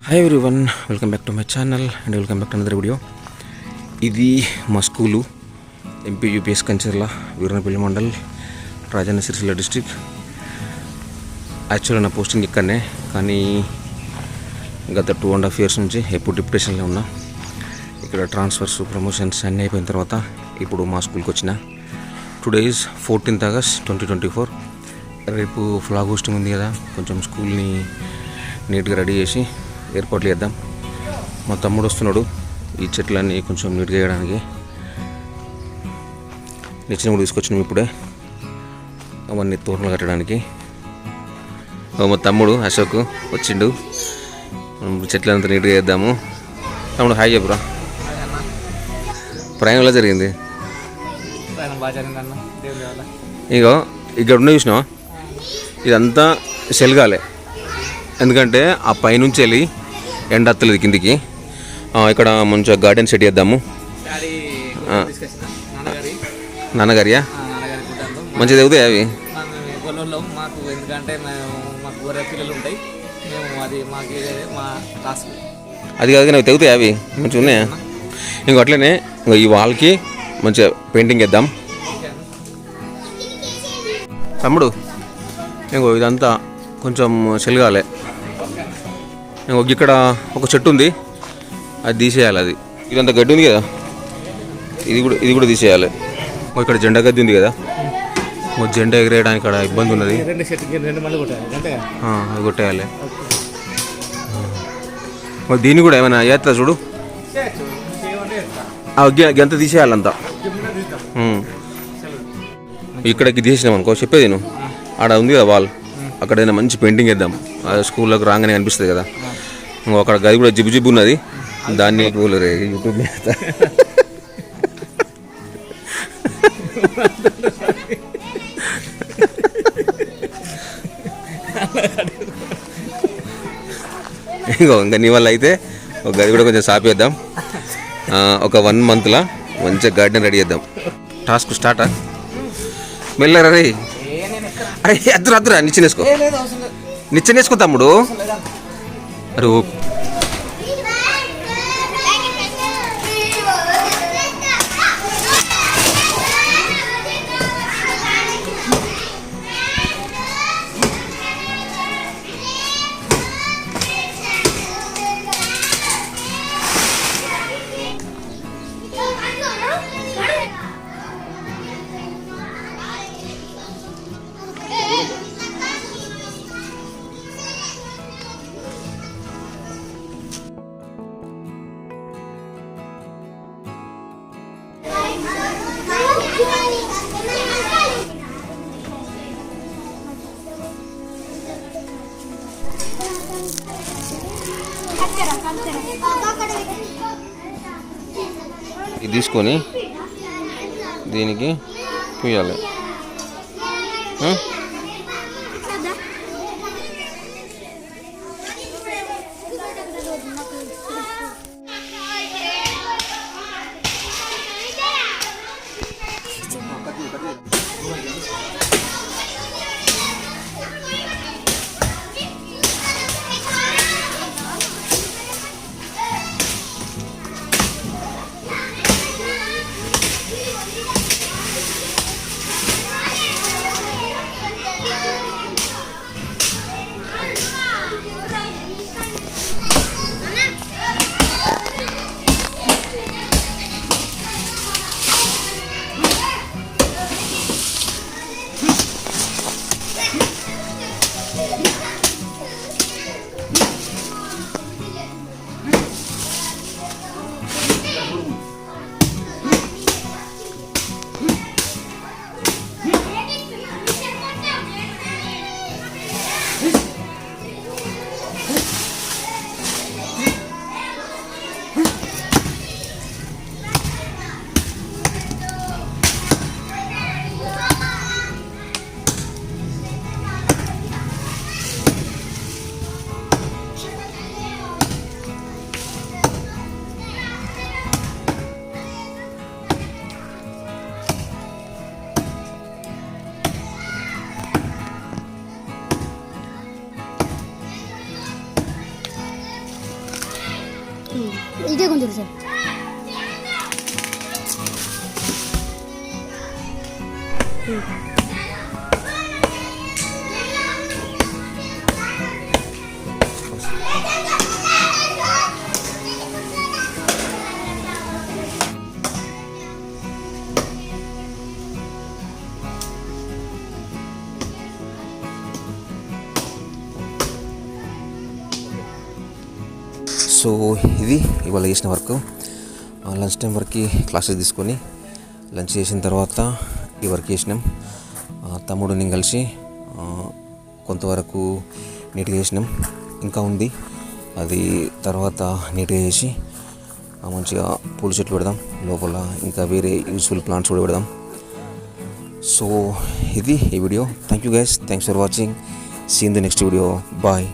Hi everyone, welcome back to my channel and welcome back to another video. ఇది మా school MP UPS Kancherla Veeranapalli mandal, Rajanna Sircilla district. యాక్చువల్గా నా posting ఇక్కడనే, కానీ గత 2.5 years నుంచి ఎప్పుడు డిప్యుటేషన్లో ఉన్నా. ఇక్కడ ట్రాన్స్ఫర్స్, ప్రమోషన్స్ అన్నీ అయిపోయిన తర్వాత ఇప్పుడు మా స్కూల్కి వచ్చిన. Today is 14th August 2024. రేపు ఫ్లాగ్ హోస్టింగ్ ఉంది కదా, కొంచెం స్కూల్ని నీట్గా రెడీ చేసి ఏర్పాట్లు చేద్దాం. మా తమ్ముడు వస్తున్నాడు ఈ చెట్లన్నీ కొంచెం నీట్గా చేయడానికి. నిచ్చెన కూడా తీసుకొచ్చినాం ఇప్పుడే, అవన్నీ తోరణాలు కట్టడానికి. మా తమ్ముడు అశోక్ వచ్చిండు, చెట్లంతా నీట్గా చేద్దాము. తమ్ముడు హాయ్ చెప్పురా. ప్రయాణం ఎలా జరిగింది? ఇగో ఇక్కడ ఉన్న చూసినావా, ఇదంతా సెల్గాలే, ఎందుకంటే ఆ పైనుంచి వెళ్ళి ఎండ అత్తలేదు కిందికి. ఇక్కడ మంచిగా గార్డెన్ సెట్ చేద్దాము. నాన్నగారియా మంచిగా తెగుతాయి అవి. అది కాదు, నాకు తెగుతాయి అవి, మంచిగా ఉన్నాయా? ఇంకో అట్లనే ఈ వాల్కి మంచిగా పెయింటింగ్ వేద్దాం. తమ్ముడు ఇంకో ఇదంతా కొంచెం చెలగాలి. ఇక్కడ ఒక చెట్టు ఉంది, అది తీసేయాలి. అది ఇదంతా గడ్డి ఉంది కదా, ఇది కూడా తీసేయాలి. ఇక్కడ జెండా గడ్డి ఉంది కదా, జెండా ఎగిరేయడానికి ఇక్కడ ఇబ్బంది ఉన్నది, అది కొట్టేయాలి. దీన్ని కూడా ఏమైనా చేస్తా చూడు, గంత తీసేయాలంతా. ఇక్కడికి తీసేసినాం అనుకో, చెప్పేది నేను ఆడ ఉంది కదా వాల్, అక్కడ ఏదైనా మంచి పెయింటింగ్ వేద్దాం. స్కూల్లోకి రాగానే అనిపిస్తుంది కదా. అక్కడ గది కూడా జిబ్బు ఉన్నది, దాన్ని యూట్యూబ్ ఇంకా నీ వల్ల అయితే ఒక గది కూడా కొంచెం సాపేద్దాం. ఒక 1 monthలో మంచిగా గార్డెన్ రెడీ చేద్దాం. టాస్క్ స్టార్టా? మెల్లరా రే. అరే అద్దురా నిచ్చెన వేసుకో తమ్ముడు. అరే ఇది తీసుకొని దీనికి పూయాలి. ఇదే కొంచెం సార్. సో ఇది ఇవాళ చేసిన వర్క్. లంచ్ టైం వరకు క్లాసెస్ తీసుకొని లంచ్ చేసిన తర్వాత ఈ వర్క్ చేసినాం. తమ్ముడు నేను కలిసి కొంతవరకు నీట్గా చేసినాం. ఇంకా ఉంది, అది తర్వాత నీట్గా చేసి మంచిగా పూల చెట్లు పెడదాం లోపల, ఇంకా వేరే యూస్ఫుల్ ప్లాంట్స్ కూడా పెడదాం. సో ఇది ఈ video. Thank you guys, thanks for watching. See in the next video. Bye.